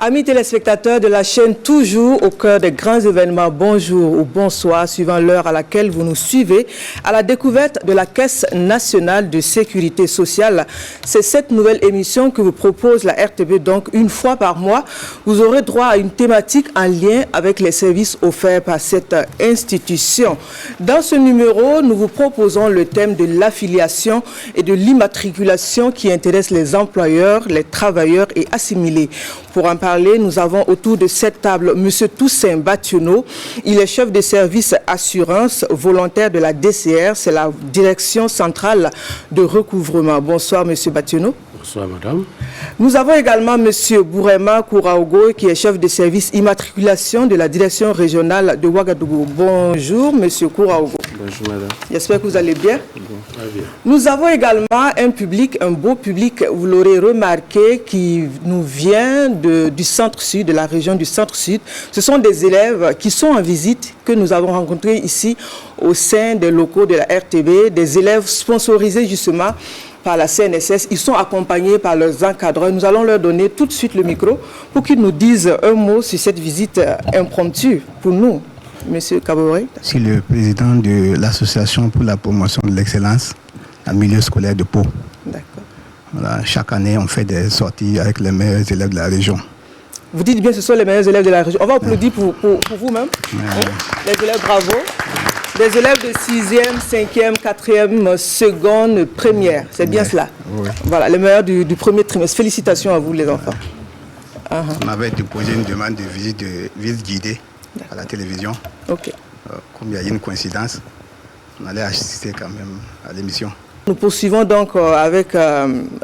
Amis téléspectateurs de la chaîne Toujours au cœur des grands événements, bonjour ou bonsoir, suivant l'heure à laquelle vous nous suivez, à la découverte de la Caisse nationale de sécurité sociale. C'est cette nouvelle émission que vous propose la RTB, donc une fois par mois. Vous aurez droit à une thématique en lien avec les services offerts par cette institution. Dans ce numéro, nous vous proposons le thème de l'affiliation et de l'immatriculation qui intéresse les employeurs, les travailleurs et assimilés. Pour en parler, nous avons autour de cette table M. Toussaint Bationneau. Il est chef de service assurance volontaire de la DCR, c'est la Direction centrale de recouvrement. Bonsoir M. Bationneau. Bonsoir madame. Nous avons également M. Bourema Kouraogo qui est chef de service immatriculation de la Direction régionale de Ouagadougou. Bonjour M. Kouraogo. Bonjour madame. J'espère que vous allez bien. Bon, très bien. Nous avons également un public, un beau public, vous l'aurez remarqué, qui nous vient du centre-sud, de la région du centre-sud. Ce sont des élèves qui sont en visite, que nous avons rencontrés ici au sein des locaux de la RTB, des élèves sponsorisés justement par la CNSS. Ils sont accompagnés par leurs encadreurs. Nous allons leur donner tout de suite le micro pour qu'ils nous disent un mot sur cette visite impromptue pour nous. Monsieur Kaboré. Je suis le président de l'Association pour la promotion de l'excellence en milieu scolaire de Pau. D'accord. Voilà, chaque année, on fait des sorties avec les meilleurs élèves de la région. Vous dites bien que ce sont les meilleurs élèves de la région. On va applaudir pour vous-même. Les élèves, bravo. Des élèves de 6e, 5e, 4e, seconde, première. C'est bien cela. Oui. Voilà, les meilleurs du premier trimestre. Félicitations à vous, les enfants. On avait déposé une demande de visite guidée à la télévision. Ok. Comme il y a eu une coïncidence, on allait assister quand même à l'émission. Nous poursuivons donc avec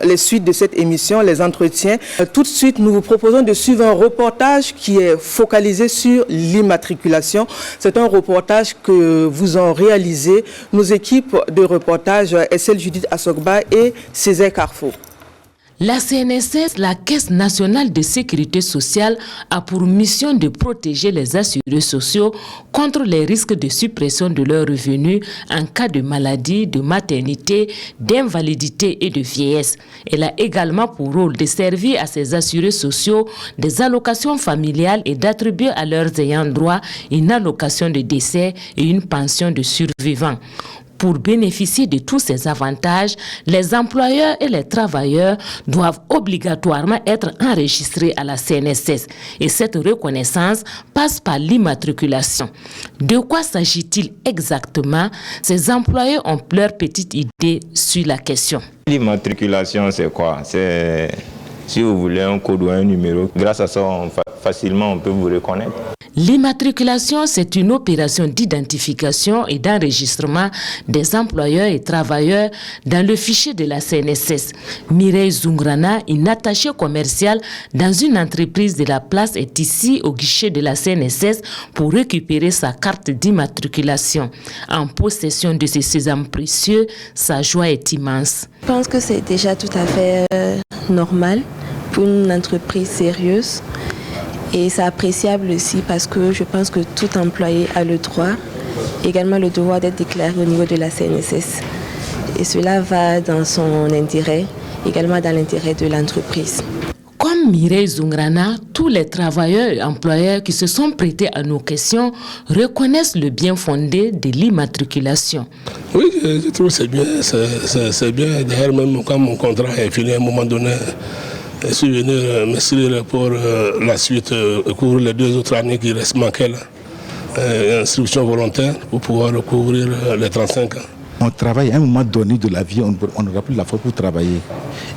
les suites de cette émission, les entretiens. Tout de suite, nous vous proposons de suivre un reportage qui est focalisé sur l'immatriculation. C'est un reportage que vous ont réalisé nos équipes de reportage, SL Judith Assogba et Césaire Carrefour. La CNSS, la Caisse nationale de sécurité sociale, a pour mission de protéger les assurés sociaux contre les risques de suppression de leurs revenus en cas de maladie, de maternité, d'invalidité et de vieillesse. Elle a également pour rôle de servir à ces assurés sociaux des allocations familiales et d'attribuer à leurs ayants droit une allocation de décès et une pension de survivant. Pour bénéficier de tous ces avantages, les employeurs et les travailleurs doivent obligatoirement être enregistrés à la CNSS. Et cette reconnaissance passe par l'immatriculation. De quoi s'agit-il exactement? Ces employés ont leur petite idée sur la question. L'immatriculation, c'est quoi? C'est, si vous voulez, un code ou un numéro. Grâce à ça, facilement, on peut vous reconnaître. L'immatriculation, c'est une opération d'identification et d'enregistrement des employeurs et travailleurs dans le fichier de la CNSS. Mireille Zungrana, une attachée commerciale dans une entreprise de la place, est ici au guichet de la CNSS pour récupérer sa carte d'immatriculation. En possession de ces sésame précieux, sa joie est immense. Je pense que c'est déjà tout à fait normal pour une entreprise sérieuse. Et c'est appréciable aussi parce que je pense que tout employé a le droit, également le devoir d'être déclaré au niveau de la CNSS. Et cela va dans son intérêt, également dans l'intérêt de l'entreprise. Comme Mireille Zungrana, tous les travailleurs et employeurs qui se sont prêtés à nos questions reconnaissent le bien fondé de l'immatriculation. Oui, je trouve que c'est bien. C'est bien. D'ailleurs, même quand mon contrat est fini à un moment donné, je suis venu m'inscrire pour la suite, couvrir les 2 autres années qui restent manquées là. Instruction volontaire pour pouvoir recouvrir les 35 ans. On travaille à un moment donné de la vie, on n'aura plus la force pour travailler.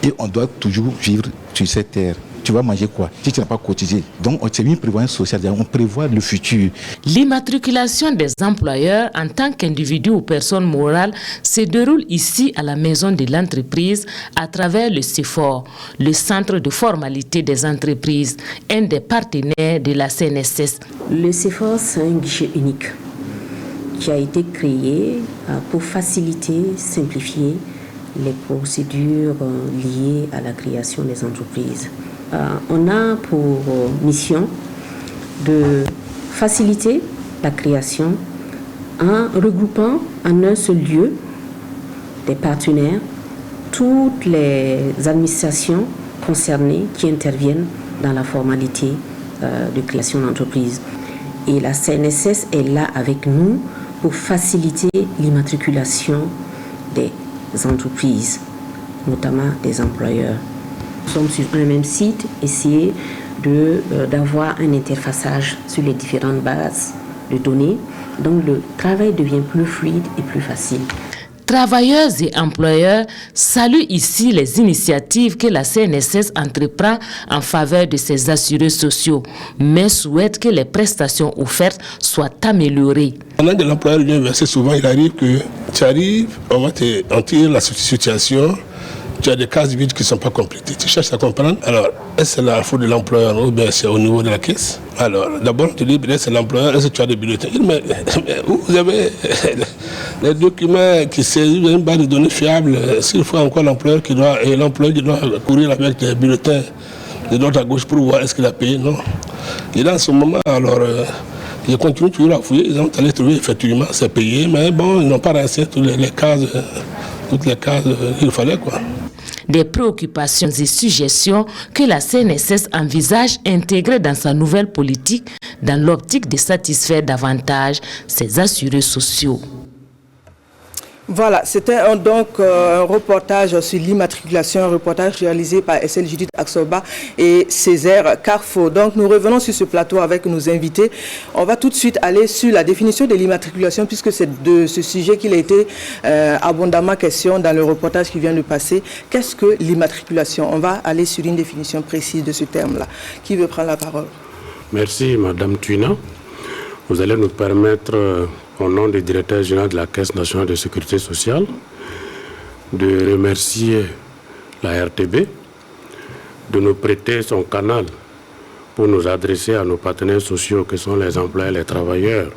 Et on doit toujours vivre sur cette terre. Tu vas manger quoi si tu n'as pas cotisé? Donc on s'est mis prévoyance sociale, on prévoit le futur. L'immatriculation des employeurs en tant qu'individus ou personnes morales se déroule ici à la maison de l'entreprise à travers le CEFOR, le Centre de formalité des entreprises, un des partenaires de la CNSS. Le CEFOR, c'est un guichet unique qui a été créé pour faciliter, simplifier les procédures liées à la création des entreprises. On a pour mission de faciliter la création en regroupant en un seul lieu des partenaires, toutes les administrations concernées qui interviennent dans la formalité de création d'entreprise. Et la CNSS est là avec nous pour faciliter l'immatriculation des entreprises, notamment des employeurs. Nous sommes sur un même site, essayer d'avoir un interfaçage sur les différentes bases de données. Donc le travail devient plus fluide et plus facile. Travailleurs et employeurs saluent ici les initiatives que la CNSS entreprend en faveur de ses assurés sociaux, mais souhaitent que les prestations offertes soient améliorées. Pendant que l'employeur vient verser, souvent il arrive que tu arrives, on tire la situation, tu as des cases vides qui ne sont pas complétées. Tu cherches à comprendre. Alors, est-ce que c'est la faute de l'employeur ou bien c'est au niveau de la caisse? Alors, d'abord, tu dis, c'est l'employeur, est-ce que tu as des bulletins? Mais vous avez les documents qui saisissent une base de données fiable. S'il faut encore l'employeur qui doit courir avec des bulletins de droite à gauche pour voir est-ce qu'il a payé, non. Et dans ce moment, alors, ils continuent toujours à fouiller. Ils ont allé trouver effectivement, c'est payé, mais bon, ils n'ont pas rincé toutes les cases qu'il fallait, quoi. Des préoccupations et suggestions que la CNSS envisage intégrer dans sa nouvelle politique dans l'optique de satisfaire davantage ses assurés sociaux. Voilà, c'était donc un reportage sur l'immatriculation, un reportage réalisé par SL Judith Aksoba et Césaire Carrefour. Donc nous revenons sur ce plateau avec nos invités. On va tout de suite aller sur la définition de l'immatriculation puisque c'est de ce sujet qu'il a été abondamment question dans le reportage qui vient de passer. Qu'est-ce que l'immatriculation? On va aller sur une définition précise de ce terme-là. Qui veut prendre la parole? Merci Madame Tuina. Vous allez nous permettre, au nom du directeur général de la Caisse nationale de sécurité sociale, de remercier la RTB, de nous prêter son canal pour nous adresser à nos partenaires sociaux que sont les employeurs et les travailleurs.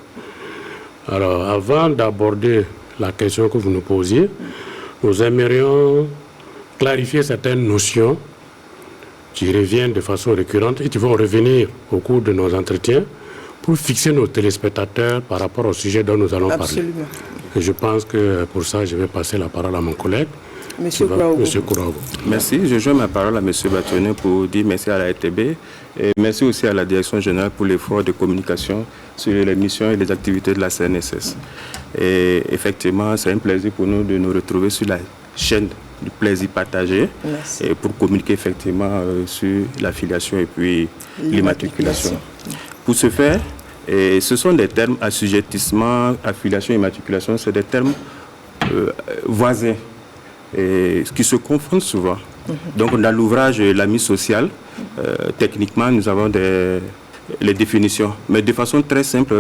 Alors, avant d'aborder la question que vous nous posiez, nous aimerions clarifier certaines notions qui reviennent de façon récurrente et qui vont revenir au cours de nos entretiens pour fixer nos téléspectateurs par rapport au sujet dont nous allons parler. Et je pense que pour ça, je vais passer la parole à mon collègue, Monsieur Kourago. Merci. Je joins ma parole à M. Batonnet pour dire merci à la RTB et merci aussi à la Direction générale pour l'effort de communication sur les missions et les activités de la CNSS. Et effectivement, c'est un plaisir pour nous de nous retrouver sur la chaîne du plaisir partagé et pour communiquer effectivement sur l'affiliation et puis l'immatriculation. Pour ce faire, ce sont des termes assujettissement, affiliation, immatriculation, c'est des termes voisins et qui se confondent souvent. Donc dans l'ouvrage L'AMI social, techniquement nous avons les définitions, mais de façon très simple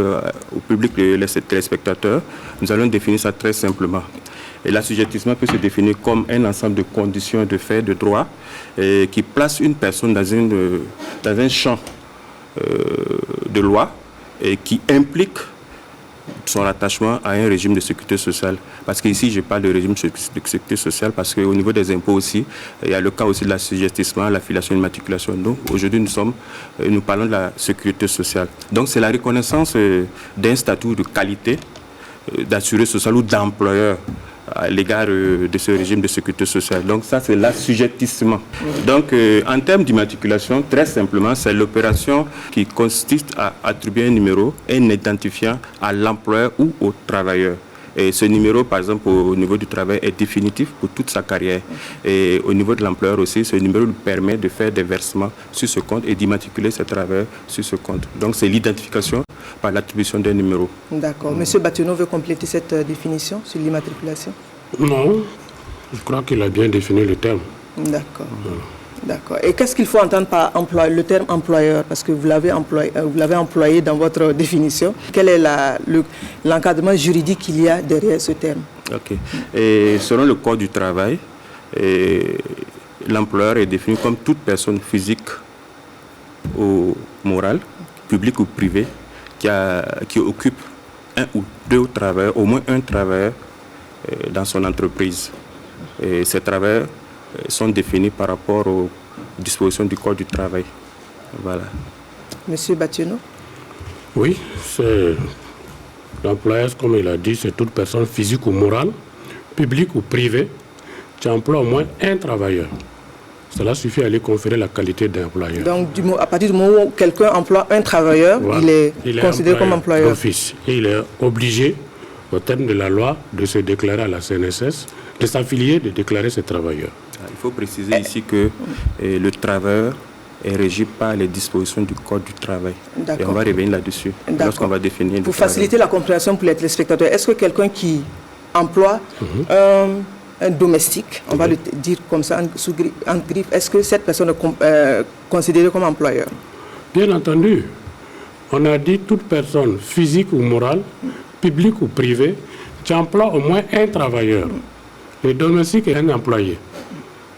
au public, les téléspectateurs, nous allons définir ça très simplement. Et l'assujettissement peut se définir comme un ensemble de conditions, de faits, de droits qui place une personne dans un champ de loi et qui implique son attachement à un régime de sécurité sociale. Parce qu'ici, je parle de régime de sécurité sociale parce qu'au niveau des impôts aussi, il y a le cas aussi de l'assujettissement, l'affiliation et l'immatriculation. Donc aujourd'hui, nous parlons de la sécurité sociale. Donc c'est la reconnaissance d'un statut de qualité d'assuré social ou d'employeur à l'égard de ce régime de sécurité sociale. Donc ça, c'est l'assujettissement. Donc en termes d'immatriculation, très simplement, c'est l'opération qui consiste à attribuer un numéro, un identifiant à l'employeur ou au travailleur. Et ce numéro, par exemple, au niveau du travail, est définitif pour toute sa carrière. Et au niveau de l'employeur aussi, ce numéro lui permet de faire des versements sur ce compte et d'immatriculer ses travailleurs sur ce compte. Donc c'est l'identification par l'attribution d'un numéro. D'accord. Monsieur Bationnet veut compléter cette définition sur l'immatriculation? Non, je crois qu'il a bien défini le terme. D'accord. D'accord. Et qu'est-ce qu'il faut entendre par le terme employeur? Parce que vous l'avez employé dans votre définition. Quel est l'encadrement juridique qu'il y a derrière ce terme? Ok. Et selon le Code du travail, l'employeur est défini comme toute personne physique ou morale, publique ou privée, qui occupe un ou deux travailleurs, au moins un travailleur dans son entreprise. Et ces travailleurs sont définis par rapport aux dispositions du Code du travail. Voilà. Monsieur Bationnet? Oui, c'est l'employeur, comme il a dit, c'est toute personne physique ou morale, publique ou privée, qui emploie au moins un travailleur. cela suffit à lui conférer la qualité d'employeur. Donc, à partir du moment où quelqu'un emploie un travailleur, voilà. il est considéré comme employeur. D'office. Et il est obligé, au terme de la loi, de se déclarer à la CNSS, de s'affilier, de déclarer ses travailleurs. Il faut préciser ici que le travailleur est régi par les dispositions du Code du travail. Et on va revenir là-dessus lorsqu'on va définir. Pour faciliter la compréhension pour les téléspectateurs, est-ce que quelqu'un qui emploie un domestique, on va le dire comme ça en griffe, est-ce que cette personne est considérée comme employeur? Bien entendu. On a dit toute personne physique ou morale, publique ou privée, qui emploie au moins un travailleur. Le domestique est un employé.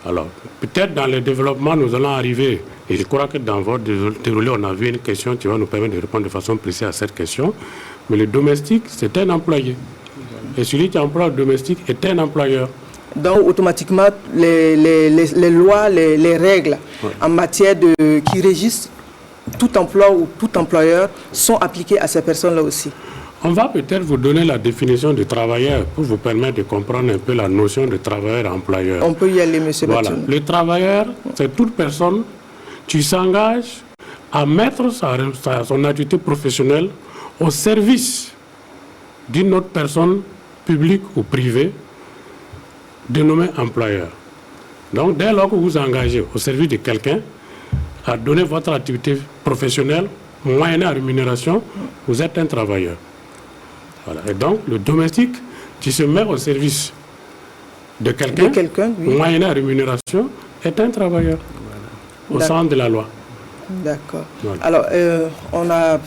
Alors, peut-être dans le développement, nous allons arriver, et je crois que dans votre déroulé, on a vu une question qui va nous permettre de répondre de façon précise à cette question. Mais le domestique, c'est un employé. Et celui qui emploie le domestique est un employeur. Donc, automatiquement, les lois, les règles en matière qui régissent tout emploi ou tout employeur sont appliquées à ces personnes-là aussi. On va peut-être vous donner la définition de travailleur pour vous permettre de comprendre un peu la notion de travailleur-employeur. On peut y aller, M. Voilà. Le travailleur, c'est toute personne qui s'engage à mettre son activité professionnelle au service d'une autre personne publique ou privée dénommée employeur. Donc, dès lors que vous vous engagez au service de quelqu'un à donner votre activité professionnelle, moyennant rémunération, vous êtes un travailleur. Voilà. Et donc, le domestique qui se met au service de quelqu'un, moyennant rémunération, est un travailleur au sens de la loi. D'accord. Voilà. Alors, on a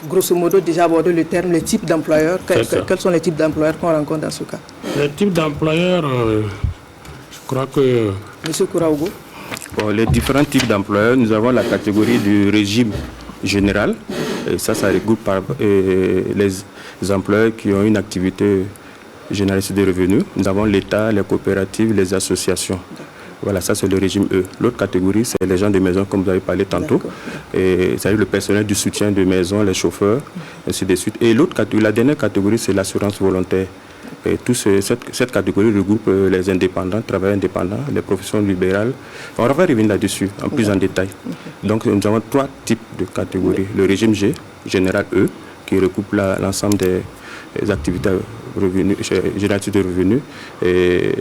grosso modo déjà abordé le terme, les types d'employeurs. Quels sont les types d'employeurs qu'on rencontre dans ce cas? Les types d'employeurs, je crois que... Monsieur Kouraogo. Bon, les différents types d'employeurs, nous avons la catégorie du régime général. Et ça regroupe par les employeurs qui ont une activité généraliste de revenus. Nous avons l'État, les coopératives, les associations. Voilà, ça c'est le régime E. L'autre catégorie, c'est les gens de maison, comme vous avez parlé tantôt. C'est-à-dire le personnel du soutien de maison, les chauffeurs, ainsi de suite. Et la dernière catégorie, c'est l'assurance volontaire. Et cette catégorie regroupe les indépendants, travailleurs indépendants, les professions libérales. On va revenir là-dessus, en plus en détail. Donc nous avons 3 types de catégories. Le régime G, général E, qui recoupe l'ensemble des activités génératives de revenus, et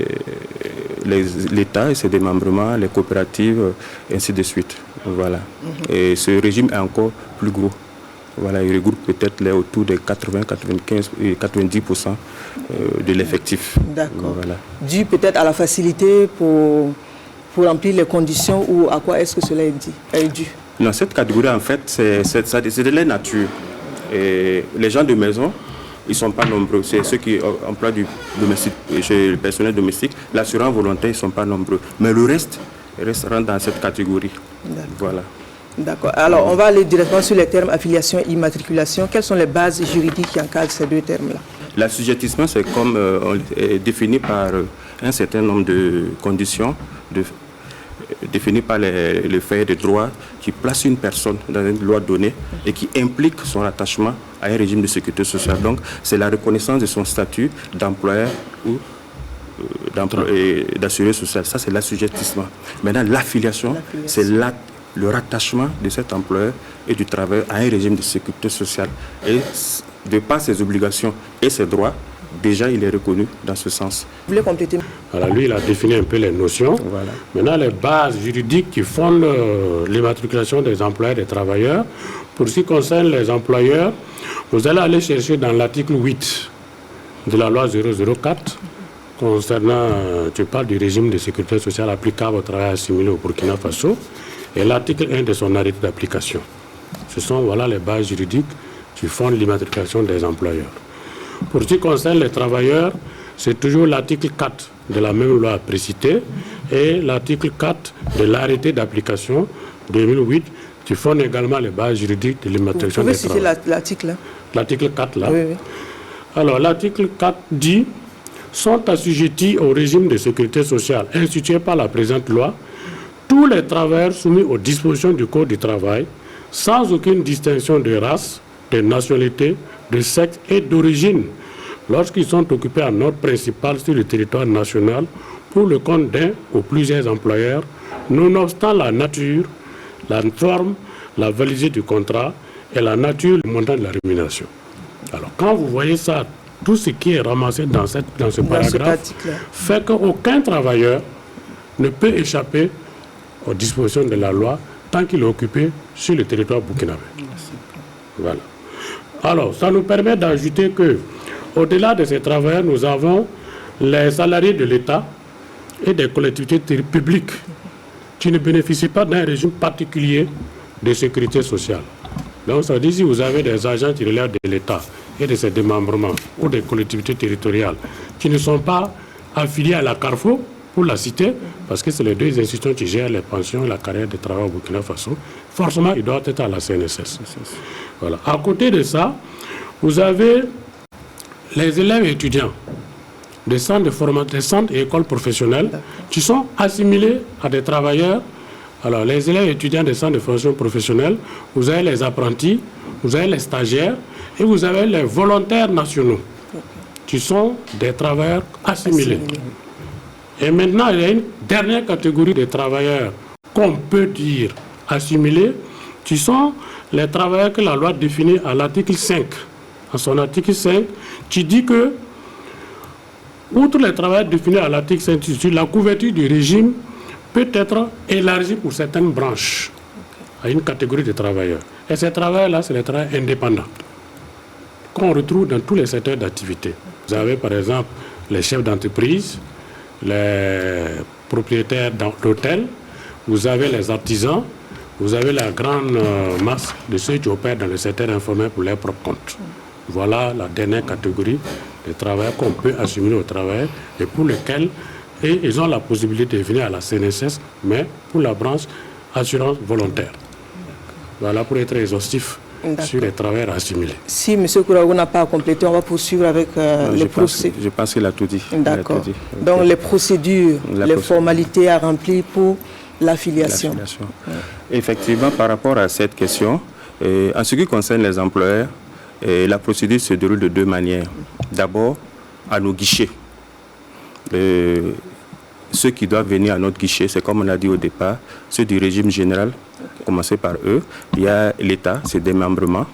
l'État et ses démembrements, les coopératives, ainsi de suite. Voilà. Et ce régime est encore plus gros. Voilà, il regroupe peut-être autour de 80, 95 et 90% de l'effectif. D'accord. Voilà. Dû peut-être à la facilité pour remplir les conditions, ou à quoi est-ce que cela est dû? Non, cette catégorie, en fait, c'est de la nature. Et les gens de maison, ils ne sont pas nombreux. C'est ceux qui emploient du domestique, chez le personnel domestique. L'assurance volontaire, ils ne sont pas nombreux. Mais le reste rentre dans cette catégorie. Voilà. D'accord. Alors, on va aller directement sur les termes affiliation et immatriculation. Quelles sont les bases juridiques qui encadrent ces deux termes-là? L'assujettissement, c'est comme défini par un certain nombre de conditions définies par les faits de droit qui placent une personne dans une loi donnée et qui implique son attachement à un régime de sécurité sociale. Donc, c'est la reconnaissance de son statut d'employeur ou d'assuré social. Ça, c'est l'assujettissement. Maintenant, l'affiliation, c'est le rattachement de cet employeur et du travailleur à un régime de sécurité sociale. Et de par ses obligations et ses droits, déjà il est reconnu dans ce sens. Vous voulez compléter? Alors lui, il a défini un peu les notions. Voilà. Maintenant, les bases juridiques qui fondent l'immatriculation des employeurs et des travailleurs. Pour ce qui concerne les employeurs, vous allez aller chercher dans l'article 8 de la loi 004 concernant, tu parles du régime de sécurité sociale applicable au travail assimilé au Burkina Faso, et l'article 1 de son arrêté d'application. Ce sont les bases juridiques qui fondent l'immatriculation des employeurs. Pour ce qui concerne les travailleurs, c'est toujours l'article 4 de la même loi précitée et l'article 4 de l'arrêté d'application 2008 qui fondent également les bases juridiques de l'immatriculation des travailleurs. Vous pouvez citer l'article? L'article 4 là. Oui, oui. Alors l'article 4 dit « sont assujettis au régime de sécurité sociale institué par la présente loi tous les travailleurs soumis aux dispositions du Code du travail, sans aucune distinction de race, de nationalité, de sexe et d'origine, lorsqu'ils sont occupés en ordre principal sur le territoire national pour le compte d'un ou plusieurs employeurs, nonobstant la nature, la forme, la validité du contrat et la nature, le montant de la rémunération. Alors quand vous voyez ça, tout ce qui est ramassé dans ce paragraphe fait qu'aucun travailleur ne peut échapper aux dispositions de la loi tant qu'il est occupé sur le territoire burkinabé. Voilà. Alors, ça nous permet d'ajouter que, au-delà de ces travailleurs, nous avons les salariés de l'État et des collectivités publiques qui ne bénéficient pas d'un régime particulier de sécurité sociale. Donc, ça dit si vous avez des agents qui relèvent de l'État et de ses démembrements ou des collectivités territoriales qui ne sont pas affiliés à la Carrefour, pour la citer, parce que c'est les deux institutions qui gèrent les pensions et la carrière de travail au Burkina Faso, forcément, ils doivent être à la CNSS. Voilà. À côté de ça, vous avez les élèves et étudiants des centres de formation, des centres et écoles professionnelles qui sont assimilés à des travailleurs. Alors, les élèves et étudiants des centres de formation professionnelle, vous avez les apprentis, vous avez les stagiaires et vous avez les volontaires nationaux qui sont des travailleurs assimilés. Et maintenant, il y a une dernière catégorie de travailleurs qu'on peut dire assimilés, qui sont les travailleurs que la loi définit à l'article 5. À son article 5, qui dit que, outre les travailleurs définis à l'article 5, la couverture du régime peut être élargie pour certaines branches à une catégorie de travailleurs. Et ces travailleurs-là, c'est les travailleurs indépendants qu'on retrouve dans tous les secteurs d'activité. Vous avez par exemple les chefs d'entreprise, les propriétaires d'hôtels, vous avez les artisans, vous avez la grande masse de ceux qui opèrent dans le secteur informel pour leur propre compte. Voilà la dernière catégorie de travailleurs qu'on peut assimiler au travail et pour lesquels ils ont la possibilité de venir à la CNSS, mais pour la branche assurance volontaire. Voilà pour être exhaustif sur les travailleurs assimilés. Si M. Kouraou n'a pas complété, on va poursuivre avec les procédures. Je pense qu'il a tout dit. D'accord. Donc les procédures, les formalités à remplir pour l'affiliation. Effectivement, par rapport à cette question, en ce qui concerne les employeurs, la procédure se déroule de deux manières. D'abord, à nos guichets. Ceux qui doivent venir à notre guichet, c'est comme on a dit au départ, ceux du régime général, commencer par eux. Il y a l'État, ses démembrements.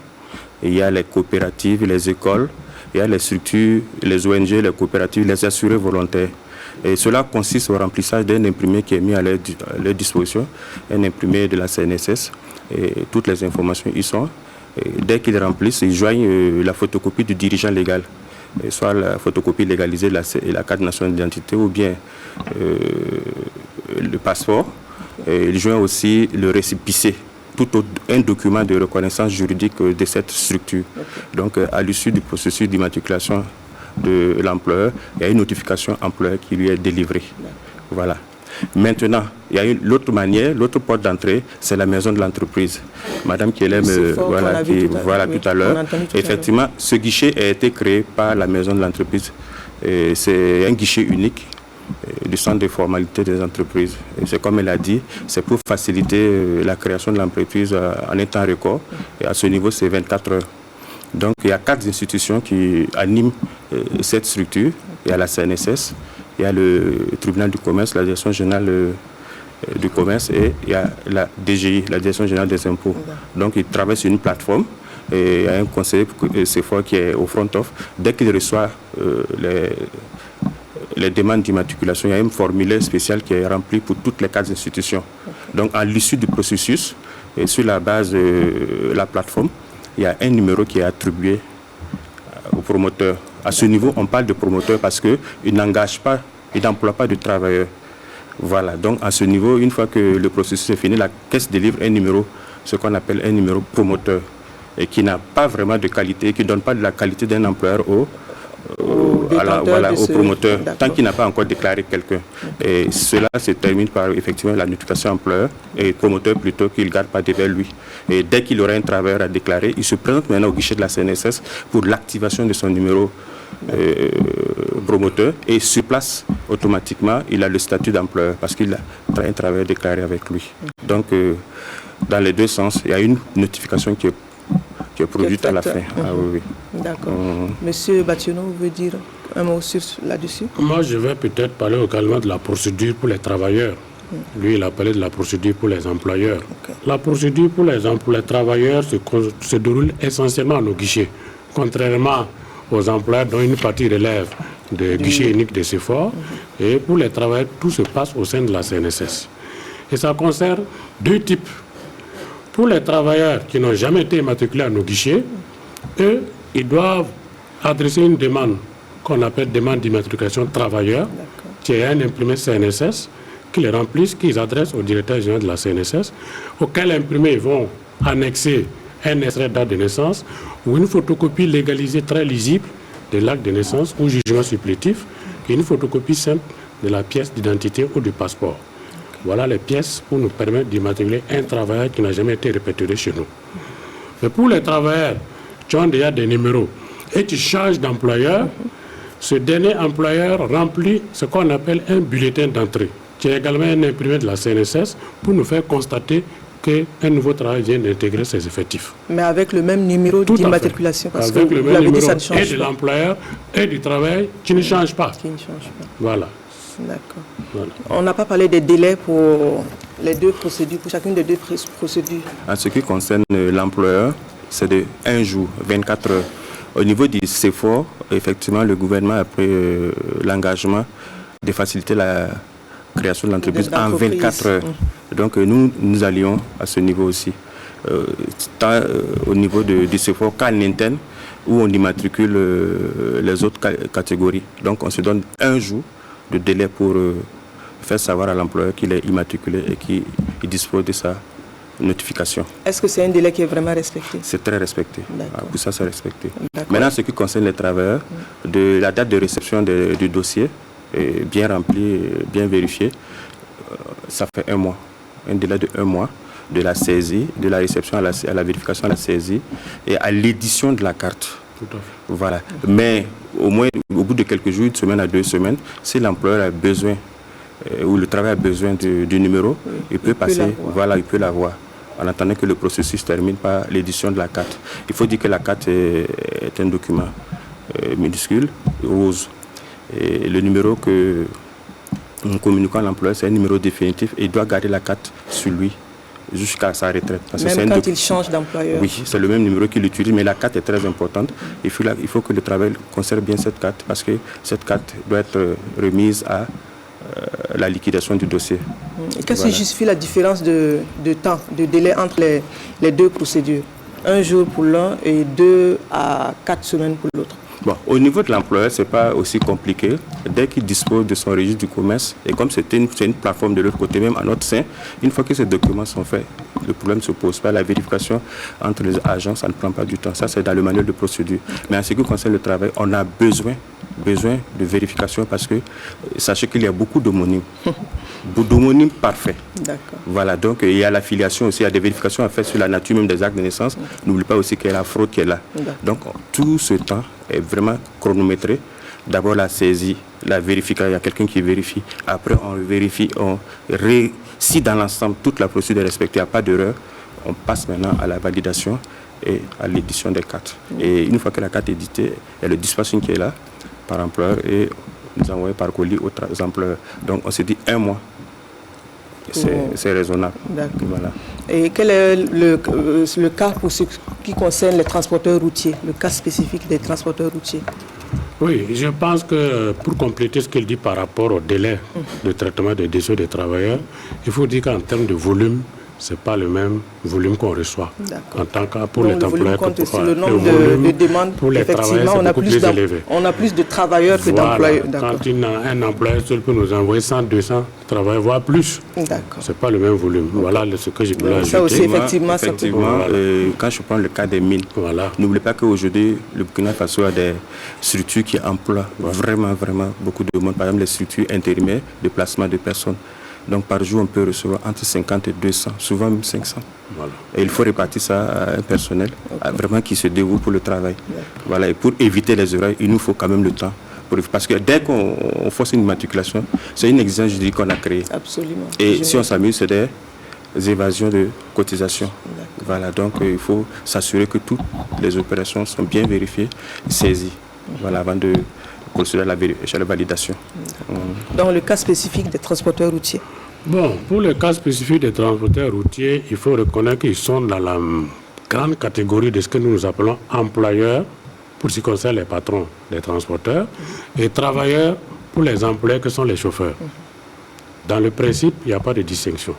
Il y a les coopératives, les écoles. Il y a les structures, les ONG, les coopératives, les assurés volontaires. Et cela consiste au remplissage d'un imprimé qui est mis à leur disposition, un imprimé de la CNSS. Et toutes les informations y sont. Et dès qu'ils remplissent, ils joignent la photocopie du dirigeant légal. Soit la photocopie légalisée de la carte nationale d'identité ou bien le passeport. Il joint aussi le récépissé, un document de reconnaissance juridique de cette structure. Donc, à l'issue du processus d'immatriculation de l'employeur, il y a une notification employeur qui lui est délivrée. Voilà. Maintenant, il y a l'autre manière, l'autre porte d'entrée, c'est la maison de l'entreprise. Madame Kielem, voilà tout à l'heure. Effectivement, ce guichet a été créé par la maison de l'entreprise. C'est un guichet unique du centre de formalité des entreprises. Et c'est comme elle a dit, c'est pour faciliter la création de l'entreprise en un temps record. Et à ce niveau, c'est 24 heures. Donc, il y a 4 institutions qui animent cette structure. Il y a la CNSS, il y a le tribunal du commerce, la direction générale du commerce et il y a la DGI, la direction générale des impôts. Donc, ils travaillent sur une plateforme. Et il y a un conseiller CFOA qui est au front-off. Dès qu'il reçoit les demandes d'immatriculation, il y a un formulaire spécial qui est rempli pour toutes les 4 institutions. Donc, à l'issue du processus, et sur la base de la plateforme, il y a un numéro qui est attribué au promoteur. À ce niveau, on parle de promoteur parce qu'il n'engage pas, il n'emploie pas de travailleurs. Voilà, donc à ce niveau, une fois que le processus est fini, la caisse délivre un numéro, ce qu'on appelle un numéro promoteur, et qui n'a pas vraiment de qualité, qui ne donne pas de la qualité d'un employeur au promoteur, tant qu'il n'a pas encore déclaré quelqu'un. Et cela se termine par effectivement la notification employeur et promoteur plutôt qu'il ne garde pas devant lui. Et dès qu'il aura un travailleur à déclarer, il se présente maintenant au guichet de la CNSS pour l'activation de son numéro promoteur et sur place, automatiquement, il a le statut d'employeur parce qu'il a un travailleur déclaré avec lui. Donc, dans les deux sens, il y a une notification qui est qui est produite à la fin. Ah, oui. D'accord. Monsieur Bationo, vous voulez dire un mot là-dessus? Moi, je vais peut-être parler également de la procédure pour les travailleurs. Lui, il a parlé de la procédure pour les employeurs. La procédure pour les travailleurs se déroule essentiellement à nos guichets, contrairement aux employeurs dont une partie relève des guichets uniques de CEFOR. Et pour les travailleurs, tout se passe au sein de la CNSS. Et ça concerne deux types. Pour les travailleurs qui n'ont jamais été immatriculés à nos guichets, eux, ils doivent adresser une demande qu'on appelle demande d'immatriculation travailleur, qui est un imprimé CNSS, qu'ils remplissent, qu'ils adressent au directeur général de la CNSS, auquel imprimé ils vont annexer un extrait de date de naissance ou une photocopie légalisée très lisible de l'acte de naissance ou jugement supplétif et une photocopie simple de la pièce d'identité ou du passeport. Voilà les pièces pour nous permettre d'immatriculer un travailleur qui n'a jamais été répertorié chez nous. Mais pour les travailleurs qui ont déjà des numéros et qui changent d'employeur, ce dernier employeur remplit ce qu'on appelle un bulletin d'entrée, qui est également un imprimé de la CNSS pour nous faire constater qu'un nouveau travail vient d'intégrer ses effectifs. Mais avec le même numéro d'immatriculation, parce avec que le vous même l'avez dit, numéro ça ne change et de l'employeur et du travail qui ne change pas. Qui ne change pas. Voilà. D'accord. Voilà. On n'a pas parlé des délais pour les deux procédures, pour chacune des deux procédures. En ce qui concerne l'employeur, c'est de 1 jour, 24 heures. Au niveau du CEFOR, effectivement, le gouvernement a pris l'engagement de faciliter la création de l'entreprise en 24 heures. Donc nous allions à ce niveau aussi. Tant au niveau du CEFOR qu'en interne, où on immatricule les autres catégories. Donc on se donne 1 jour de délai pour faire savoir à l'employeur qu'il est immatriculé et qu'il dispose de sa notification. Est-ce que c'est un délai qui est vraiment respecté? C'est très respecté. Pour ça, c'est respecté. Maintenant, ce qui concerne les travailleurs, de la date de réception du dossier, bien rempli, bien vérifié, ça fait 1 mois. Un délai de 1 mois de la saisie, de la réception à la vérification à la saisie et à l'édition de la carte. Tout à fait. Voilà. Mais au moins, au bout de quelques jours, 1 semaine à 2 semaines, si l'employeur a besoin ou le travail a besoin du numéro, il peut passer, il peut l'avoir. En attendant que le processus termine par l'édition de la carte. Il faut dire que la carte est un document minuscule, rose. Et le numéro que nous communiquons à l'employeur, c'est un numéro définitif et il doit garder la carte sur lui jusqu'à sa retraite. Parce même quand il change d'employeur. Oui, c'est le même numéro qu'il utilise, mais la carte est très importante. Il faut que le travail conserve bien cette carte parce que cette carte doit être remise à la liquidation du dossier. Qu'est-ce qui justifie la différence de temps, de délai entre les deux procédures? 1 jour pour l'un et 2 à 4 semaines pour l'autre. Bon, au niveau de l'employeur, ce n'est pas aussi compliqué. Dès qu'il dispose de son registre du commerce, et comme c'est une plateforme de l'autre côté, même à notre sein, une fois que ces documents sont faits, le problème ne se pose pas. La vérification entre les agents, ça ne prend pas du temps. Ça, c'est dans le manuel de procédure. Mais en ce qui concerne le travail, on a besoin de vérification parce que sachez qu'il y a beaucoup d'homonymes. D'homonymes parfaits. D'accord. Voilà, donc il y a l'affiliation aussi, il y a des vérifications à faire sur la nature même des actes de naissance. N'oubliez pas aussi qu'il y a la fraude qui est là. Donc tout ce temps est vraiment chronométré. D'abord la saisie, la vérification, il y a quelqu'un qui vérifie. Après on vérifie, si dans l'ensemble toute la procédure est respectée, il n'y a pas d'erreur, on passe maintenant à la validation et à l'édition des cartes. Et une fois que la carte est éditée, il y a le dispatching qui est là par employeur et nous envoyons par colis aux employeurs. Donc on se dit 1 mois. C'est raisonnable. Voilà. Et quel est le cas pour ce qui concerne les transporteurs routiers, le cas spécifique des transporteurs routiers? Oui, je pense que pour compléter ce qu'il dit par rapport au délai de traitement des dossiers des travailleurs, il faut dire qu'en termes de volume, ce n'est pas le même volume qu'on reçoit en tant que pour les employeurs que pour le nombre de demandes. Pour les travailleurs, c'est beaucoup plus élevé. On a plus de travailleurs que d'employeurs. Quand un employeur seul peut nous envoyer 100, 200 travailleurs, voire plus, ce n'est pas le même volume. Voilà ce que je voulais ajouter. Ça aussi, effectivement, quand je prends le cas des mines, n'oubliez pas qu'aujourd'hui, le Burkina Faso a des structures qui emploient vraiment beaucoup de monde. Par exemple, les structures intérimaires de placement de personnes. Donc par jour, on peut recevoir entre 50 et 200, souvent même 500. Voilà. Et il faut répartir ça à un personnel vraiment qui se déroule pour le travail. Voilà. Et pour éviter les erreurs, il nous faut quand même le temps. Parce que dès qu'on force une immatriculation, c'est une exigence juridique qu'on a créée. Absolument. Et si on s'amuse, c'est des évasions de cotisation. Voilà, donc il faut s'assurer que toutes les opérations sont bien vérifiées, saisies, voilà, avant de procéder à la validation. Dans le cas spécifique des transporteurs routiers. Bon, pour le cas spécifique des transporteurs routiers, il faut reconnaître qu'ils sont dans la grande catégorie de ce que nous appelons employeurs, pour ce qui concerne les patrons des transporteurs, et travailleurs pour les employés que sont les chauffeurs. Dans le principe, il n'y a pas de distinction.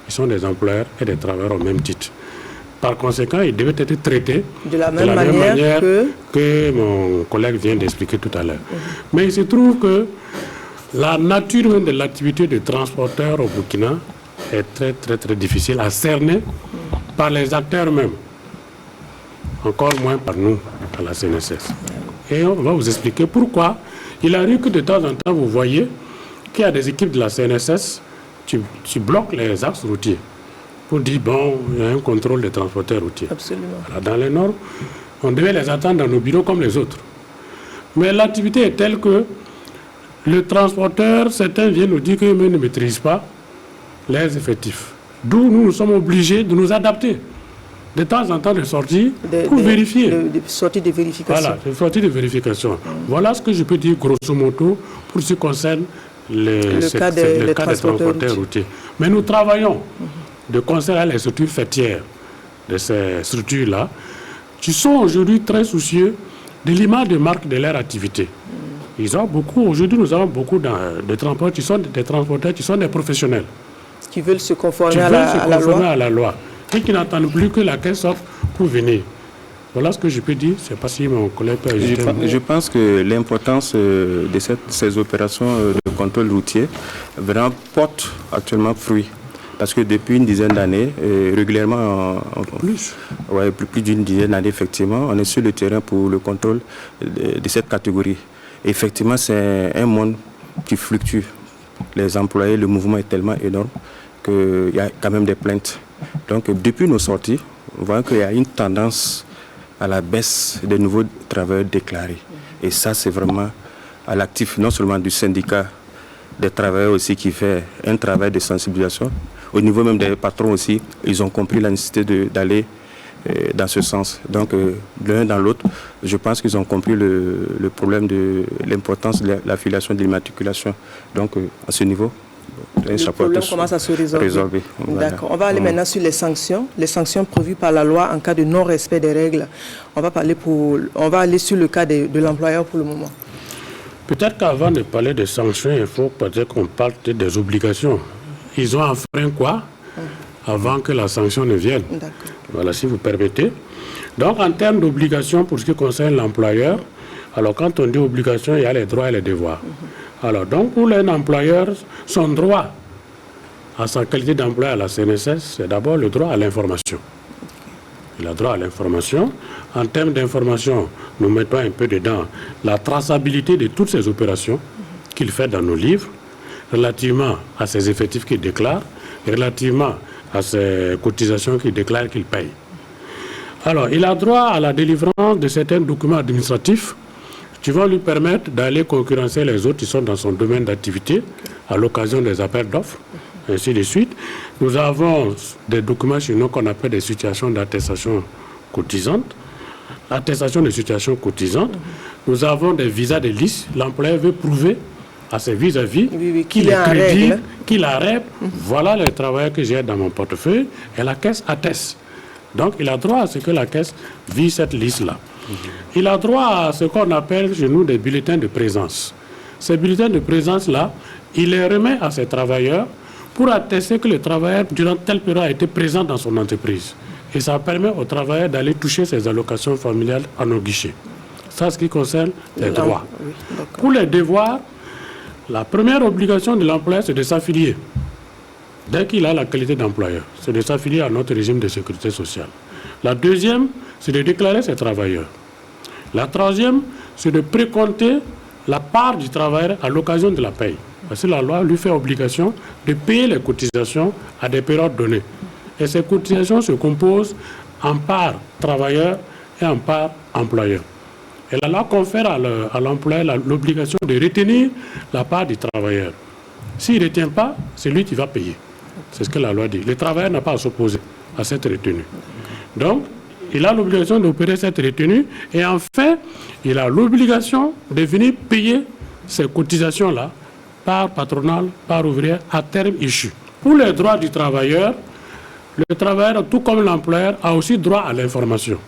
Ils sont des employeurs et des travailleurs au même titre. Par conséquent, ils devaient être traités de la même manière que mon collègue vient d'expliquer tout à l'heure. Mais il se trouve que la nature même de l'activité de transporteur au Burkina est très difficile à cerner par les acteurs eux-mêmes. Encore moins par nous, à la CNSS. Et on va vous expliquer pourquoi. Il arrive que de temps en temps, vous voyez qu'il y a des équipes de la CNSS qui bloquent les axes routiers pour dire, bon, il y a un contrôle des transporteurs routiers. Absolument. Alors, dans les normes, on devait les attendre dans nos bureaux comme les autres. Mais l'activité est telle que le transporteur, certains viennent nous dire qu'ils ne maîtrisent pas les effectifs. D'où nous sommes obligés de nous adapter. De temps en temps de sortir pour vérifier. De sorties de vérification. Voilà, de sorties de vérification. Voilà ce que je peux dire grosso modo pour ce qui concerne le cas des transporteurs routiers. Mais nous travaillons de concert à les structures fêtières de ces structures-là, qui sont aujourd'hui très soucieux de l'image de marque de leur activité. Ils ont beaucoup, aujourd'hui nous avons beaucoup de transporteurs qui sont des transporteurs qui sont des professionnels. Qui veulent se conformer à la loi. Et qui n'attendent plus que la caisse offre pour venir. Voilà ce que je peux dire. Je ne sais pas si mon collègue peut ajouter. Je pense que l'importance de ces opérations de contrôle routier vraiment porte actuellement fruit. Parce que depuis une dizaine d'années, régulièrement, plus d'une dizaine d'années, effectivement, on est sur le terrain pour le contrôle de cette catégorie. Et effectivement, c'est un monde qui fluctue. Les employés, le mouvement est tellement énorme qu'il y a quand même des plaintes. Donc, depuis nos sorties, on voit qu'il y a une tendance à la baisse des nouveaux travailleurs déclarés. Et ça, c'est vraiment à l'actif, non seulement du syndicat des travailleurs aussi, qui fait un travail de sensibilisation. Au niveau même des patrons aussi, ils ont compris la nécessité d'aller dans ce sens. Donc, l'un dans l'autre, je pense qu'ils ont compris le problème de l'importance de l'affiliation de l'immatriculation. Donc, à ce niveau, le problème commence à se résorber. D'accord. On va aller maintenant sur les sanctions prévues par la loi en cas de non-respect des règles. On va aller sur le cas de l'employeur pour le moment. Peut-être qu'avant de parler des sanctions, il faut peut-être qu'on parle des obligations. Ils ont enfreint quoi avant que la sanction ne vienne? Voilà, si vous permettez. Donc, en termes d'obligations pour ce qui concerne l'employeur, alors quand on dit obligation, il y a les droits et les devoirs. Alors, donc, pour un employeur, son droit à sa qualité d'employé à la CNSS, c'est d'abord le droit à l'information. Il a droit à l'information. En termes d'information, nous mettons un peu dedans la traçabilité de toutes ces opérations qu'il fait dans nos livres, relativement à ses effectifs qu'il déclare, relativement à ses cotisations qu'il déclare qu'il paye. Alors, il a droit à la délivrance de certains documents administratifs qui vont lui permettre d'aller concurrencer les autres qui sont dans son domaine d'activité à l'occasion des appels d'offres, ainsi de suite. Nous avons des documents chez nous qu'on appelle des situations d'attestation cotisante. Attestation de situation cotisante. Crédit. Nous avons des visas de liste. L'employeur veut prouver à ses vis-à-vis qu'il est crédible, qu'il a règle. Voilà les travailleurs que j'ai dans mon portefeuille et la caisse atteste. Donc il a droit à ce que la caisse vise cette liste-là. Il a droit à ce qu'on appelle chez nous des bulletins de présence. Ces bulletins de présence-là, il les remet à ses travailleurs pour attester que le travailleur, durant telle période, a été présent dans son entreprise. Et ça permet aux travailleurs d'aller toucher ses allocations familiales à nos guichets. Ça, ce qui concerne les droits. Pour les devoirs, la première obligation de l'employeur, c'est de s'affilier. Dès qu'il a la qualité d'employeur, c'est de s'affilier à notre régime de sécurité sociale. La deuxième, c'est de déclarer ses travailleurs. La troisième, c'est de précompter la part du travailleur à l'occasion de la paye. Parce que la loi lui fait obligation de payer les cotisations à des périodes données. Et ces cotisations se composent en part travailleur et en part employeur. Et la loi confère à l'employeur l'obligation de retenir la part du travailleur. S'il ne retient pas, c'est lui qui va payer. C'est ce que la loi dit. Le travailleur n'a pas à s'opposer. à cette retenue. Donc, il a l'obligation d'opérer cette retenue et enfin, il a l'obligation de venir payer ces cotisations-là par patronal, par ouvrière, à terme échu. Pour les droits du travailleur, le travailleur, tout comme l'employeur, a aussi droit à l'information,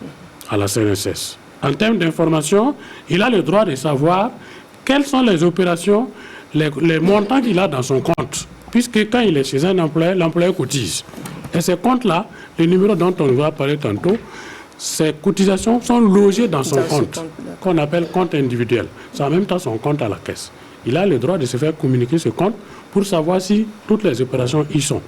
à la CNSS. En termes d'information, il a le droit de savoir quelles sont les opérations, les montants qu'il a dans son compte. Puisque quand il est chez un employeur, l'employeur cotise. Et ces comptes-là, les numéros dont on va parler tantôt, ces cotisations sont logées dans son compte, qu'on appelle compte individuel. C'est en même temps son compte à la caisse. Il a le droit de se faire communiquer ce compte pour savoir si toutes les opérations y sont.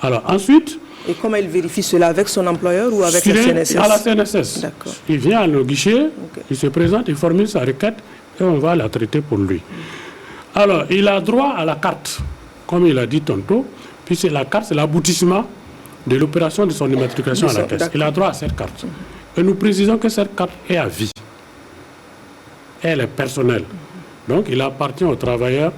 Alors ensuite... Et comment il vérifie cela, avec son employeur ou avec la CNSS? À la CNSS. Il vient à nos guichets, il se présente, il formule sa requête et on va la traiter pour lui. Alors, il a droit à la carte, comme il a dit tantôt, puisque la carte, c'est l'aboutissement de l'opération de son immatriculation à la caisse. Il a droit à cette carte. Et nous précisons que cette carte est à vie. Elle est personnelle. Donc, il appartient au travailleur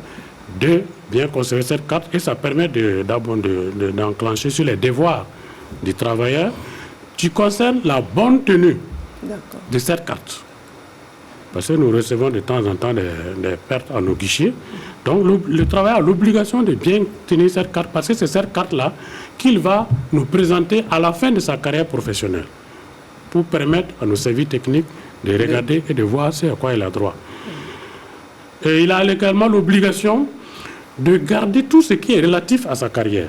de bien conserver cette carte et ça permet d'enclencher sur les devoirs du travailleur qui concernent la bonne tenue de cette carte. Parce que nous recevons de temps en temps des pertes à nos guichets. Donc le travailleur a l'obligation de bien tenir cette carte parce que c'est cette carte-là qu'il va nous présenter à la fin de sa carrière professionnelle pour permettre à nos services techniques de regarder et de voir ce à quoi il a droit. Et il a également l'obligation de garder tout ce qui est relatif à sa carrière,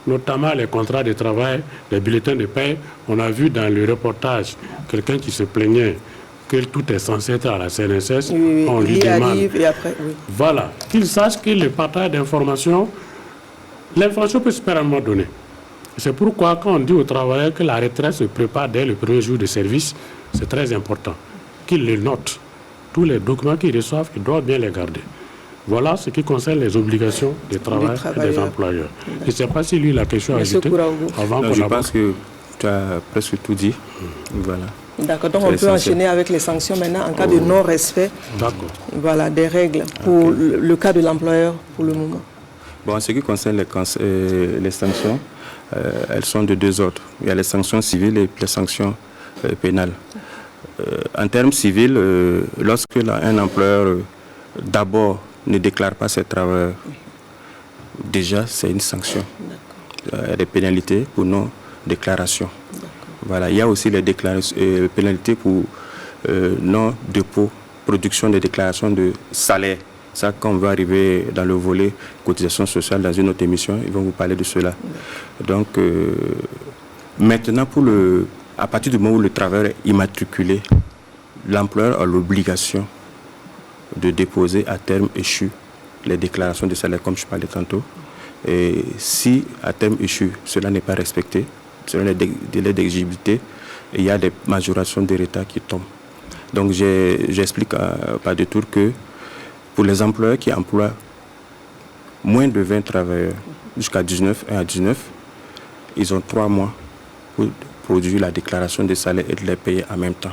notamment les contrats de travail, les bulletins de paie. On a vu dans le reportage quelqu'un qui se plaignait que tout est censé être à la CNSS. Oui, on lui demande. Et après, oui. Voilà, qu'il sache que le partage d'informations, l'information peut se faire à un moment donné. C'est pourquoi quand on dit aux travailleurs que la retraite se prépare dès le premier jour de service, c'est très important qu'ils le notent. Tous les documents qu'ils reçoivent, ils doivent bien les garder. Voilà ce qui concerne les obligations des travailleurs et des employeurs. Je ne sais pas si lui, la question a ajouté. Je pense que tu as presque tout dit. Voilà. D'accord, donc on peut enchaîner avec les sanctions maintenant en cas de non-respect des règles pour le cas de l'employeur pour le moment. Bon, en ce qui concerne les sanctions, elles sont de deux ordres. Il y a les sanctions civiles et les sanctions pénales. En termes civils, lorsque un employeur d'abord ne déclare pas ses travailleurs, déjà c'est une sanction. Il y a des pénalités pour non-déclaration. Voilà. Il y a aussi les pénalités pour non-dépôt, production des déclarations de salaire. Ça, quand on va arriver dans le volet cotisation sociale dans une autre émission, ils vont vous parler de cela. Donc, maintenant, à partir du moment où le travailleur est immatriculé, l'employeur a l'obligation de déposer à terme échu les déclarations de salaire, comme je parlais tantôt. Et si à terme échu, cela n'est pas respecté, selon les délais d'exigibilité, il y a des majorations de retard qui tombent. Donc j'explique par détour que pour les employeurs qui emploient moins de 20 travailleurs jusqu'à 19, 1 à 19, ils ont 3 mois pour produire la déclaration des salaires et de les payer en même temps.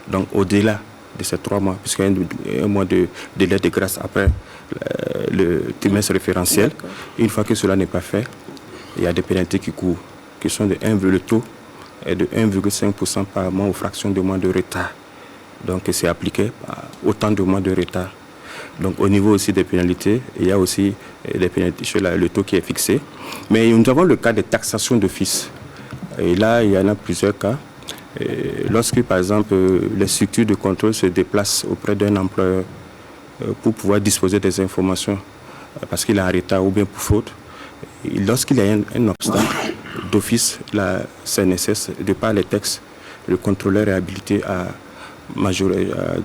Donc au-delà de ces 3 mois, puisqu'il y a un mois de délai de grâce après le trimestre référentiel, une fois que cela n'est pas fait, il y a des pénalités qui courent, qui sont le taux est de 1,5% par mois aux fractions de mois de retard. Donc c'est appliqué à autant de mois de retard. Donc au niveau aussi des pénalités, il y a aussi des pénalités sur le taux qui est fixé. Mais nous avons le cas des taxations d'office. Et là, il y en a plusieurs cas. Lorsque, par exemple, les structures de contrôle se déplacent auprès d'un employeur pour pouvoir disposer des informations parce qu'il est en retard ou bien pour faute, lorsqu'il y a un obstacle d'office, la CNSS, de par les textes, le contrôleur est habilité à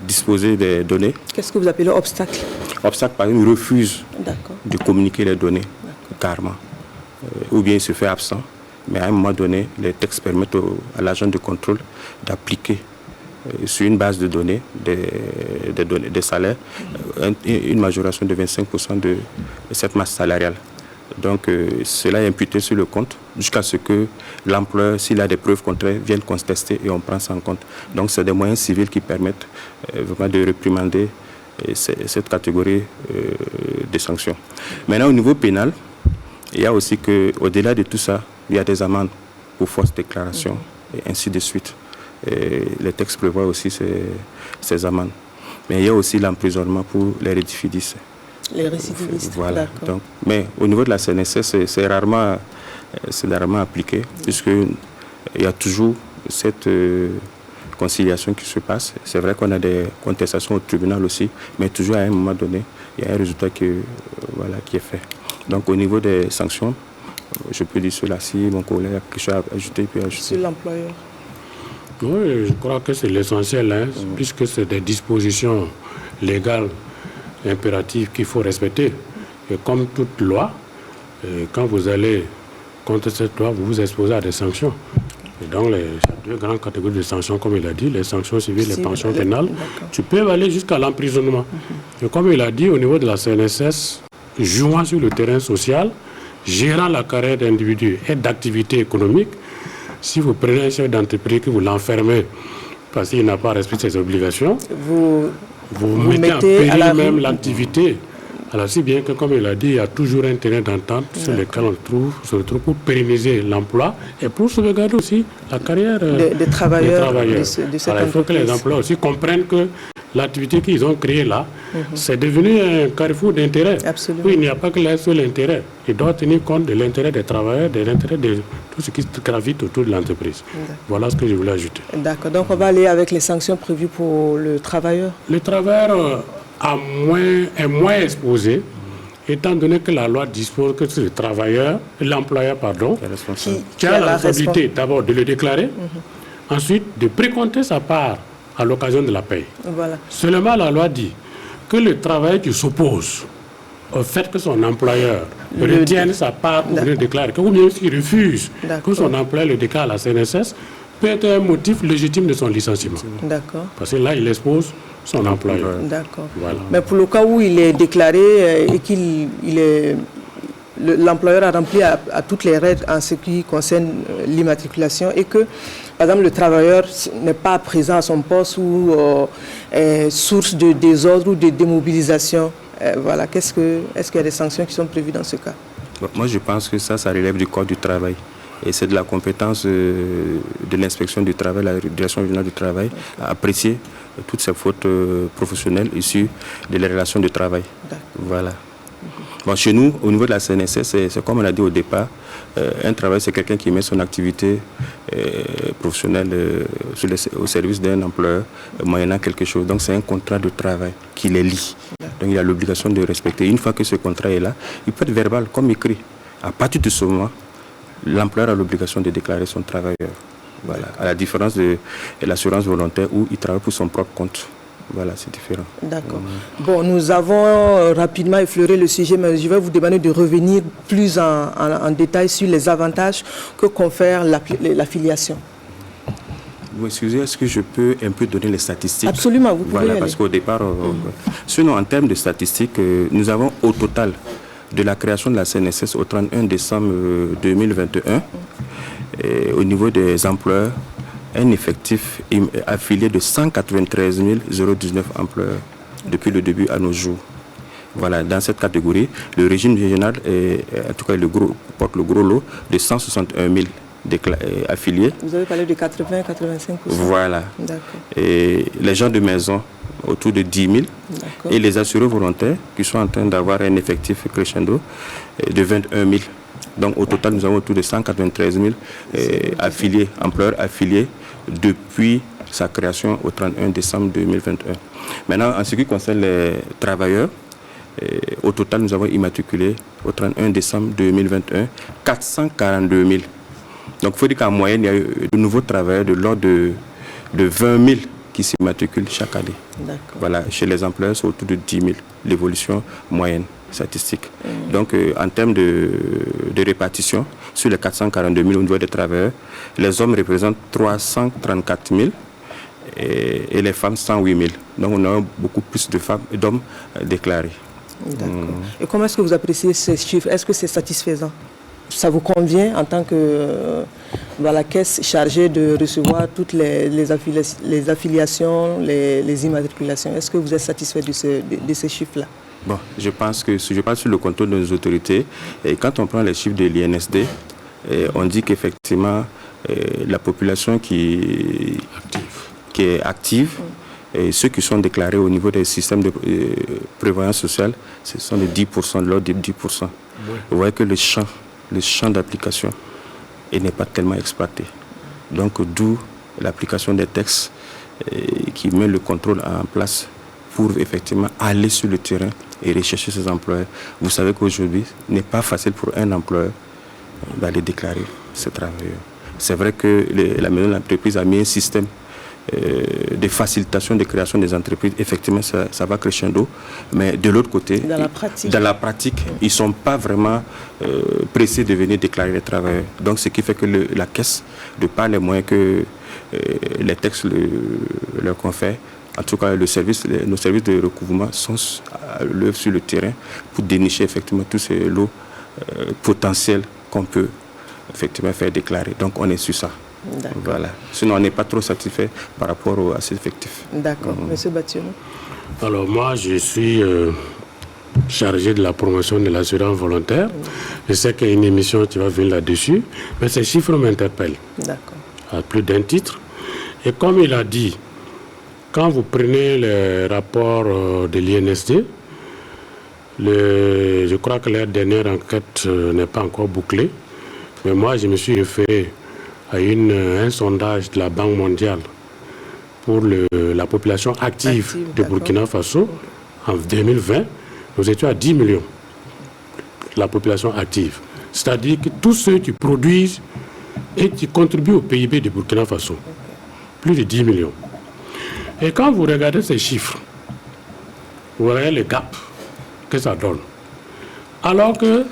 disposer des données. Qu'est-ce que vous appelez obstacle? Obstacle, par exemple, il refuse de communiquer les données, carrément. Ou bien il se fait absent. Mais à un moment donné, les textes permettent à l'agent de contrôle d'appliquer sur une base de données, des salaires, une majoration de 25% de cette masse salariale. Donc cela est imputé sur le compte jusqu'à ce que l'employeur, s'il a des preuves contraires, vienne contester et on prend ça en compte. Donc c'est des moyens civils qui permettent vraiment de réprimander cette catégorie de sanctions. Maintenant au niveau pénal, il y a aussi qu'au-delà de tout ça, il y a des amendes pour fausse déclaration, et ainsi de suite. Et les textes prévoient aussi ces amendes. Mais il y a aussi l'emprisonnement pour les récidivistes. Les récidivistes, voilà. Donc, mais au niveau de la CNSS, c'est rarement appliqué, puisqu'il y a toujours cette conciliation qui se passe. C'est vrai qu'on a des contestations au tribunal aussi, mais toujours à un moment donné, il y a un résultat qui est fait. Donc au niveau des sanctions, je peux dire cela, si mon collègue a quelque chose à ajouter, puis ajouter. Sur l'employeur. Oui, je crois que c'est l'essentiel, puisque c'est des dispositions légales impératives qu'il faut respecter. Et comme toute loi, quand vous allez contre cette loi, vous vous exposez à des sanctions. Et donc, il y a deux grandes catégories de sanctions, comme il a dit, les sanctions civiles, les pensions pénales. Tu peux aller jusqu'à l'emprisonnement. Et comme il a dit, au niveau de la CNSS, jouant sur le terrain social, gérant la carrière d'individus et d'activités économiques, si vous prenez un chef d'entreprise que vous l'enfermez parce qu'il n'a pas respecté ses obligations, vous mettez en péril même l'activité. Alors, si bien que, comme il a dit, il y a toujours un terrain d'entente sur lequel on se retrouve pour pérenniser l'emploi et pour sauvegarder aussi la carrière des travailleurs. De cette Alors, il faut que les employeurs aussi comprennent que l'activité qu'ils ont créée là, c'est devenu un carrefour d'intérêt. Oui, il n'y a pas que seul intérêt. Il doit tenir compte de l'intérêt des travailleurs, de l'intérêt de tout ce qui gravite autour de l'entreprise. Voilà ce que je voulais ajouter. D'accord. Donc, on va aller avec les sanctions prévues pour le travailleur. Le travailleur est moins exposé, étant donné que la loi dispose que c'est l'employeur, qui a la responsabilité d'abord de le déclarer, ensuite de précompter sa part à l'occasion de la paie. Voilà. Seulement la loi dit que le travailleur qui s'oppose au fait que son employeur retienne sa part pour le déclarer, ou bien s'il refuse que son employeur le déclare à la CNSS, peut être un motif légitime de son licenciement. D'accord. Parce que là, il expose son employeur. D'accord. Voilà. Mais pour le cas où il est déclaré et l'employeur a rempli à toutes les règles en ce qui concerne l'immatriculation et que, par exemple, le travailleur n'est pas présent à son poste ou est source de désordre ou de démobilisation, voilà. Est-ce qu'il y a des sanctions qui sont prévues dans ce cas? Moi, je pense que ça relève du Code du travail. Et c'est de la compétence de l'inspection du travail, la direction générale du travail, à apprécier toutes ces fautes professionnelles issues de les relations de travail. Voilà. Bon, chez nous, au niveau de la CNSS, c'est comme on a dit au départ, un travail, c'est quelqu'un qui met son activité professionnelle au service d'un employeur moyennant quelque chose. Donc c'est un contrat de travail qui les lie. Donc il a l'obligation de respecter. Une fois que ce contrat est là, il peut être verbal comme écrit. À partir de ce moment, l'employeur a l'obligation de déclarer son travailleur. Voilà. À la différence de l'assurance volontaire où il travaille pour son propre compte. Voilà, c'est différent. D'accord. Bon, nous avons rapidement effleuré le sujet, mais je vais vous demander de revenir plus en détail sur les avantages que confère l'affiliation. Vous excusez, est-ce que je peux un peu donner les statistiques? Absolument, vous pouvez. Voilà, parce qu'au départ, sinon en termes de statistiques, nous avons au total de la création de la CNSS au 31 décembre 2021, et au niveau des employeurs, un effectif affilié de 193 019 employeurs depuis le début à nos jours. Voilà, dans cette catégorie, le régime général, en tout cas, porte le gros lot de 161 000 affiliés. Vous avez parlé de 80-85%. Voilà. D'accord. Et les gens de maison, autour de 10 000. Et les assurés volontaires qui sont en train d'avoir un effectif crescendo de 21 000. Donc au total, nous avons autour de 193 000 employeurs affiliés depuis sa création au 31 décembre 2021. Maintenant, en ce qui concerne les travailleurs, au total, nous avons immatriculé au 31 décembre 2021 442 000. Donc il faut dire qu'en moyenne, il y a eu de nouveaux travailleurs de l'ordre de 20 000 qui s'immatriculent chaque année. Voilà, chez les employeurs, c'est autour de 10 000, l'évolution moyenne statistique. Donc, en termes de répartition, sur les 442 000 au niveau des travailleurs, les hommes représentent 334 000 et les femmes 108 000. Donc, on a beaucoup plus de femmes et d'hommes déclarés. D'accord. Et comment est-ce que vous appréciez ces chiffres? Est-ce que c'est satisfaisant? Ça vous convient en tant que la caisse chargée de recevoir toutes les affiliations, les immatriculations? Est-ce que vous êtes satisfait de ces chiffres-là? Bon, je pense que je passe sur le contrôle de nos autorités. Et quand on prend les chiffres de l'INSD, on dit qu'effectivement, la population qui est active. Et ceux qui sont déclarés au niveau des systèmes de prévoyance sociale, ce sont les 10%, de l'ordre de 10%. Vous voyez que le champ d'application n'est pas tellement exploité. Donc d'où l'application des textes qui met le contrôle en place pour effectivement aller sur le terrain et rechercher ses employeurs. Vous savez qu'aujourd'hui, il n'est pas facile pour un employeur d'aller déclarer ses travailleurs. C'est vrai que la maison de l'entreprise a mis un système de facilitation de création des entreprises. Effectivement, ça va crescendo. Mais de l'autre côté, dans la pratique, ils ne sont pas vraiment pressés de venir déclarer les travailleurs. Donc, ce qui fait que la caisse, de par les moyens que les textes leur confèrent, en tout cas, nos services de recouvrement sont à l'œuvre sur le terrain pour dénicher effectivement tous ces lots potentiels qu'on peut effectivement faire déclarer. Donc, on est sur ça. Voilà. Sinon, on n'est pas trop satisfait par rapport à ces effectifs. D'accord. Monsieur Bationneau. Alors, moi, je suis chargé de la promotion de l'assurance volontaire. Je sais qu'il y a une émission qui va venir là-dessus, mais ces chiffres m'interpellent. D'accord. À plus d'un titre. Et comme il a dit, quand vous prenez le rapport de l'INSD, je crois que leur dernière enquête n'est pas encore bouclée, mais moi, je me suis référé à un sondage de la Banque mondiale pour la population active de Burkina Faso. En 2020, nous étions à 10 millions, la population active. C'est-à-dire que tous ceux qui produisent et qui contribuent au PIB de Burkina Faso, plus de 10 millions. Et quand vous regardez ces chiffres, vous voyez le gap que ça donne. Alors que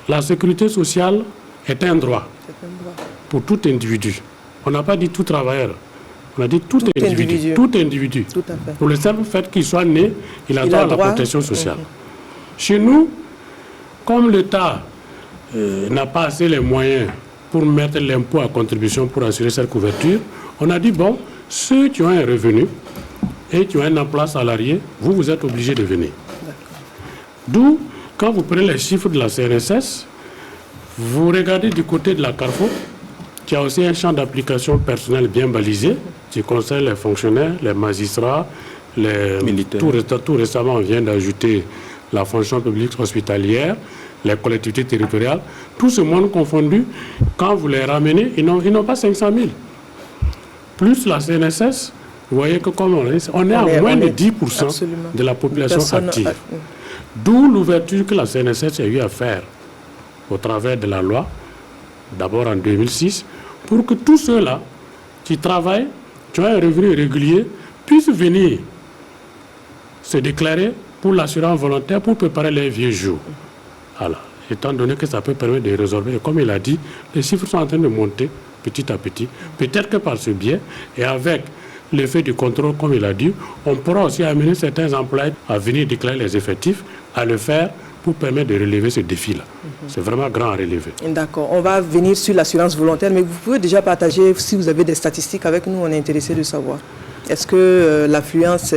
la sécurité sociale est un droit pour tout individu. On n'a pas dit tout travailleur, on a dit tout individu. Tout individu. Tout à fait. Pour le simple fait qu'il soit né, il a droit à la protection sociale. Chez nous, comme l'État n'a pas assez les moyens pour mettre l'impôt à contribution pour assurer cette couverture, on a dit, bon, ceux qui ont un revenu et qui ont un emploi salarié, vous êtes obligés de venir. D'où, quand vous prenez les chiffres de la CNSS, vous regardez du côté de la Carrefour, qui a aussi un champ d'application personnel bien balisé, qui concerne les fonctionnaires, les magistrats, les militaires. Tout récemment, on vient d'ajouter la fonction publique hospitalière, les collectivités territoriales. Tout ce monde confondu, quand vous les ramenez, ils n'ont pas 500 000. Plus la CNSS, vous voyez que comme on est à moins de 10% absolument. De la population active. D'où l'ouverture que la CNSS a eu à faire au travers de la loi, d'abord en 2006, pour que tous ceux-là qui travaillent, qui ont un revenu régulier, puissent venir se déclarer pour l'assurance volontaire pour préparer les vieux jours. Voilà. Étant donné que ça peut permettre de résorber, et comme il a dit, les chiffres sont en train de monter petit à petit. Peut-être que par ce biais, et avec l'effet du contrôle, comme il a dit, on pourra aussi amener certains employés à venir déclarer les effectifs, à le faire pour permettre de relever ce défi-là. C'est vraiment grand à relever. D'accord. On va venir sur l'assurance volontaire, mais vous pouvez déjà partager, si vous avez des statistiques avec nous, on est intéressé de savoir. Est-ce que l'affluence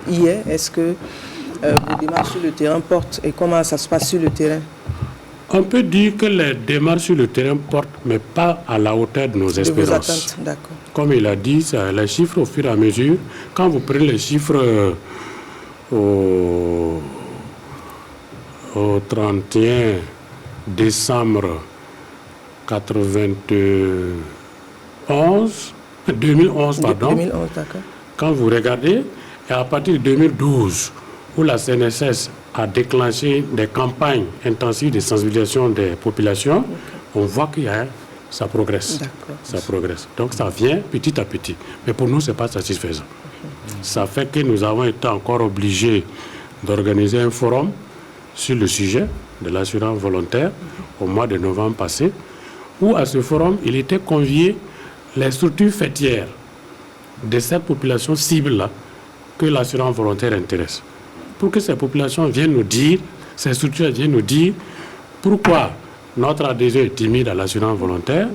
y est? Est-ce que vos démarches sur le terrain portent? Et comment ça se passe sur le terrain? On peut dire que les démarches sur le terrain portent, mais pas à la hauteur de nos espérances. D'accord. Comme il a dit, les chiffres au fur et à mesure, quand vous prenez les chiffres au 31 décembre 2011, pardon. 2011, d'accord. Quand vous regardez, et à partir de 2012, où la CNSS a déclenché des campagnes intensives de sensibilisation des populations, on voit qu'il y a ça progresse. Ça progresse. Donc ça vient petit à petit. Mais pour nous, ce n'est pas satisfaisant. Ça fait que nous avons été encore obligés d'organiser un forum sur le sujet de l'assurance volontaire au mois de novembre passé, où à ce forum, il était convié les structures fêtières de cette population cible-là que l'assurance volontaire intéresse. Pour que ces populations viennent nous dire, ces structures viennent nous dire pourquoi notre adhésion est timide à l'assurance volontaire.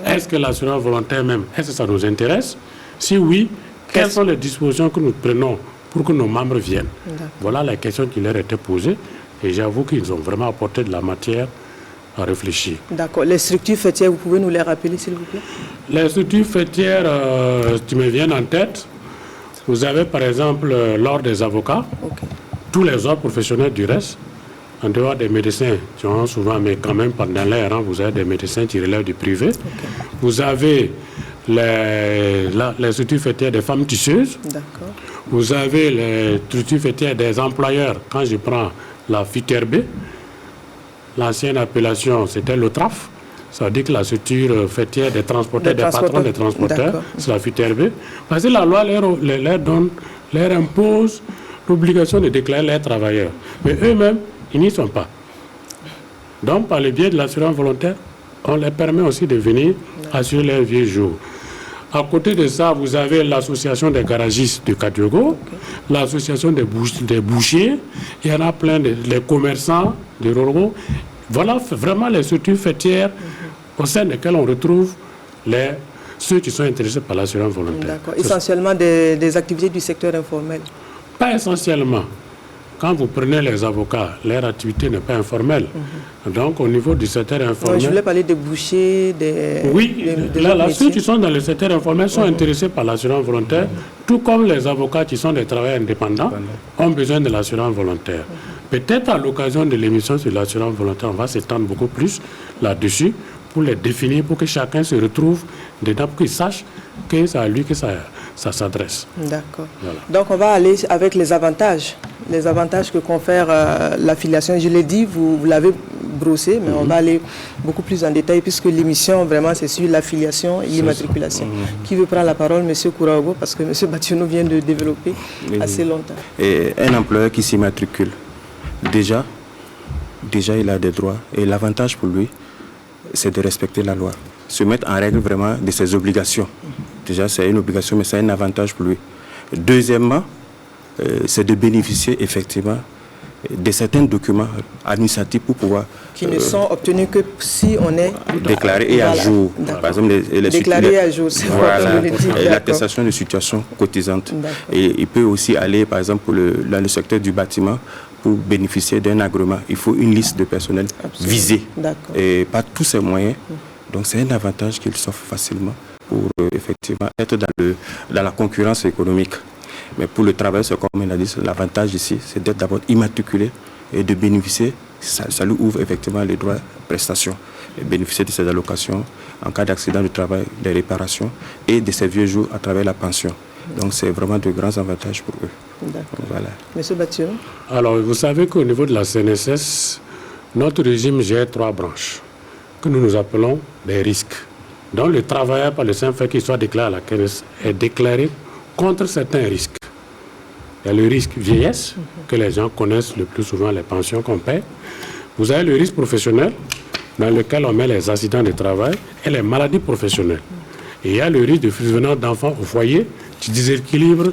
Est-ce que l'assurance volontaire même, est-ce que ça nous intéresse? Si oui, quelles sont les dispositions que nous prenons pour que nos membres viennent? Voilà la question qui leur était posée. Et j'avoue qu'ils ont vraiment apporté de la matière à réfléchir. D'accord. Les structures fêtières, vous pouvez nous les rappeler, s'il vous plaît? Les structures fêtières qui me viennent en tête, vous avez par exemple l'ordre des avocats, tous les ordres professionnels du reste, en dehors des médecins qui ont souvent, mais quand même pendant l'air, vous avez des médecins qui relèvent du privé. Vous avez les structures fêtières des femmes tisseuses. Vous avez les structures fêtières des employeurs. Quand je prends la FITRB, l'ancienne appellation c'était l'OTRAF. Ça veut dire que la structure fêtière des transporteurs, des patrons des transporteurs, c'est la FITRB. Parce que la loi leur impose l'obligation de déclarer leurs travailleurs. Mais eux-mêmes, ils n'y sont pas. Donc, par le biais de l'assurance volontaire, on leur permet aussi de venir assurer leurs vieux jours. À côté de ça, vous avez l'association des garagistes de Kadiogo, l'association des bouchers, il y en a plein, les commerçants de Roro. Voilà vraiment les structures fêtières au sein desquelles on retrouve ceux qui sont intéressés par l'assurance volontaire. D'accord. Essentiellement des activités du secteur informel? Pas essentiellement. Quand vous prenez les avocats, leur activité n'est pas informelle. Donc, au niveau du secteur informel... je voulais parler des bouchers, Oui, ceux qui sont dans le secteur informel sont intéressés par l'assurance volontaire, tout comme les avocats qui sont des travailleurs indépendants ont besoin de l'assurance volontaire. Peut-être à l'occasion de l'émission sur l'assurance volontaire, on va s'étendre beaucoup plus là-dessus pour les définir, pour que chacun se retrouve dedans, pour qu'il sache que c'est à lui que ça s'adresse. D'accord. Voilà. Donc on va aller avec les avantages que confère l'affiliation. Je l'ai dit, vous l'avez brossé, mais on va aller beaucoup plus en détail puisque l'émission vraiment c'est sur l'affiliation et l'immatriculation. Qui veut prendre la parole? Monsieur Kouraogo, parce que Monsieur Bationo vient de développer assez longtemps. Et un employeur qui s'immatricule, déjà il a des droits et l'avantage pour lui, c'est de respecter la loi, se mettre en règle vraiment de ses obligations. Déjà, c'est une obligation, mais c'est un avantage pour lui. Deuxièmement, c'est de bénéficier effectivement de certains documents administratifs pour pouvoir... Qui ne sont obtenus que si on est... Déclaré et à jour. Par exemple, déclaré à jour, c'est l'attestation de situation cotisante. Et il peut aussi aller, par exemple, dans le secteur du bâtiment, pour bénéficier d'un agrément. Il faut une liste de personnel visé. Et par tous ces moyens. Donc, c'est un avantage qu'il s'offre facilement pour effectivement être dans la concurrence économique. Mais pour le travail, c'est comme on a dit, l'avantage ici, c'est d'être d'abord immatriculé et de bénéficier, ça lui ouvre effectivement les droits de prestations, et bénéficier de ces allocations en cas d'accident du travail, des réparations et de ces vieux jours à travers la pension. Donc c'est vraiment de grands avantages pour eux. Voilà. Monsieur Bationo. Alors vous savez qu'au niveau de la CNSS, notre régime gère 3 branches que nous appelons des risques. Donc le travailleur, par le simple fait qu'il soit déclaré à la CNSS, est déclaré contre certains risques. Il y a le risque vieillesse, que les gens connaissent le plus souvent, les pensions qu'on paie. Vous avez le risque professionnel, dans lequel on met les accidents de travail et les maladies professionnelles. Et il y a le risque de survenance d'enfants au foyer, qui déséquilibre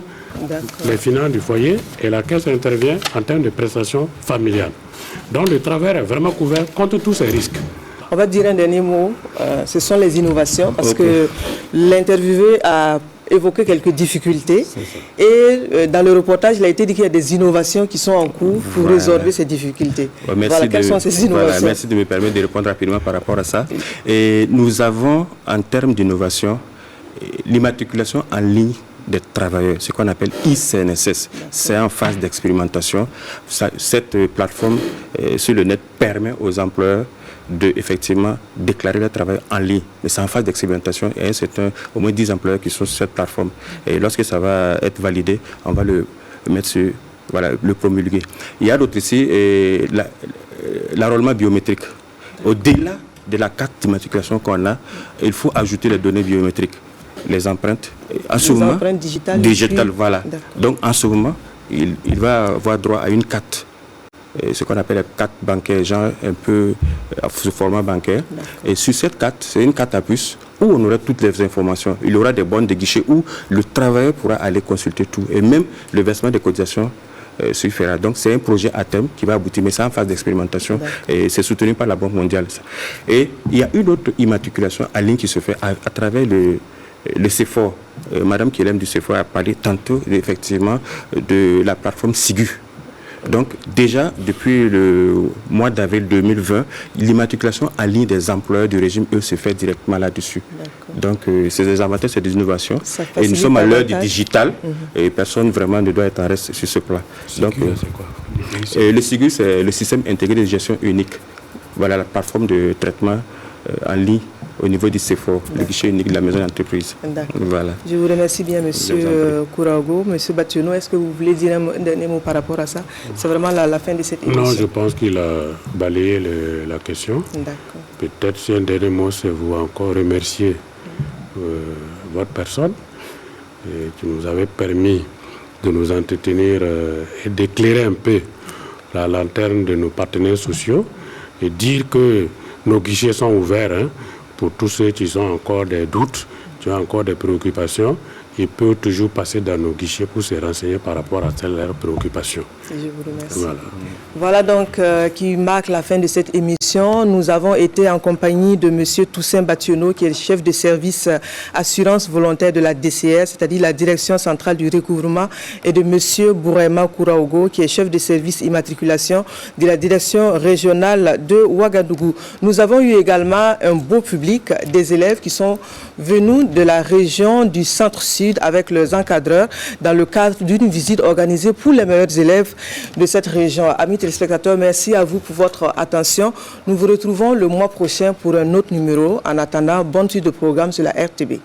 les finances du foyer, et la caisse intervient en termes de prestations familiales. Donc le travail est vraiment couvert contre tous ces risques. On va dire un dernier mot, ce sont les innovations, parce que l'interviewé a évoqué quelques difficultés. Et dans le reportage, il a été dit qu'il y a des innovations qui sont en cours pour résorber ces difficultés. Quelles sont ces innovations? Merci de me permettre de répondre rapidement par rapport à ça. Et nous avons, en termes d'innovation, l'immatriculation en ligne des travailleurs, ce qu'on appelle e-CNSS. C'est en phase d'expérimentation. Cette plateforme sur le net permet aux employeurs de effectivement déclarer leur travail en ligne. Mais c'est en phase d'expérimentation et c'est au moins 10 employeurs qui sont sur cette plateforme. Et lorsque ça va être validé, on va le mettre sur, le promulguer. Il y a d'autres ici, l'enrôlement biométrique. Au-delà de la carte d'immatriculation qu'on a, il faut ajouter les données biométriques, les empreintes. En ce moment, digitales, voilà. Donc en ce moment, il va avoir droit à une carte. Ce qu'on appelle la carte bancaire, genre un peu sous format bancaire. Et sur cette carte, c'est une carte à puce où on aura toutes les informations. Il y aura des bornes de guichet où le travailleur pourra aller consulter tout. Et même le versement des cotisations se fera. Donc c'est un projet à terme qui va aboutir, mais c'est en phase d'expérimentation. Et c'est soutenu par la Banque mondiale. Et il y a une autre immatriculation en ligne qui se fait à travers le CEFOR. Madame Kielem du CEFOR a parlé tantôt effectivement de la plateforme SIGU. Donc déjà, depuis le mois d'avril 2020, l'immatriculation en ligne des employeurs du régime, eux, se fait directement là-dessus. Donc c'est des avantages, c'est des innovations. Et nous sommes à l'heure du digital et personne vraiment ne doit être en reste sur ce plan. Donc, le SIGU, c'est le système intégré de gestion unique. Voilà la plateforme de traitement en ligne au niveau du CEFOR, le guichet unique de la maison d'entreprise. Voilà. Je vous remercie bien, M. Kouraogo. M. Bationo, est-ce que vous voulez dire un dernier mot par rapport à ça? C'est vraiment la fin de cette émission. Non, je pense qu'il a balayé la question. Peut-être si un dernier mot, c'est vous encore remercier votre personne et qui nous avait permis de nous entretenir et d'éclairer un peu la lanterne de nos partenaires sociaux et dire que nos guichets sont ouverts pour tous ceux qui ont encore des doutes, qui ont encore des préoccupations. Ils peuvent toujours passer dans nos guichets pour se renseigner par rapport à leurs préoccupations. Je vous remercie. Voilà donc qui marque la fin de cette émission. Nous avons été en compagnie de M. Toussaint Bationo, qui est le chef de service assurance volontaire de la DCR, c'est-à-dire la Direction centrale du recouvrement, et de M. Bourema Kouraogo, qui est chef de service immatriculation de la Direction régionale de Ouagadougou. Nous avons eu également un beau public, des élèves qui sont venus de la région du centre-sud avec leurs encadreurs dans le cadre d'une visite organisée pour les meilleurs élèves de cette région. Amis téléspectateurs, merci à vous pour votre attention. Nous vous retrouvons le mois prochain pour un autre numéro. En attendant, bonne suite de programme sur la RTB.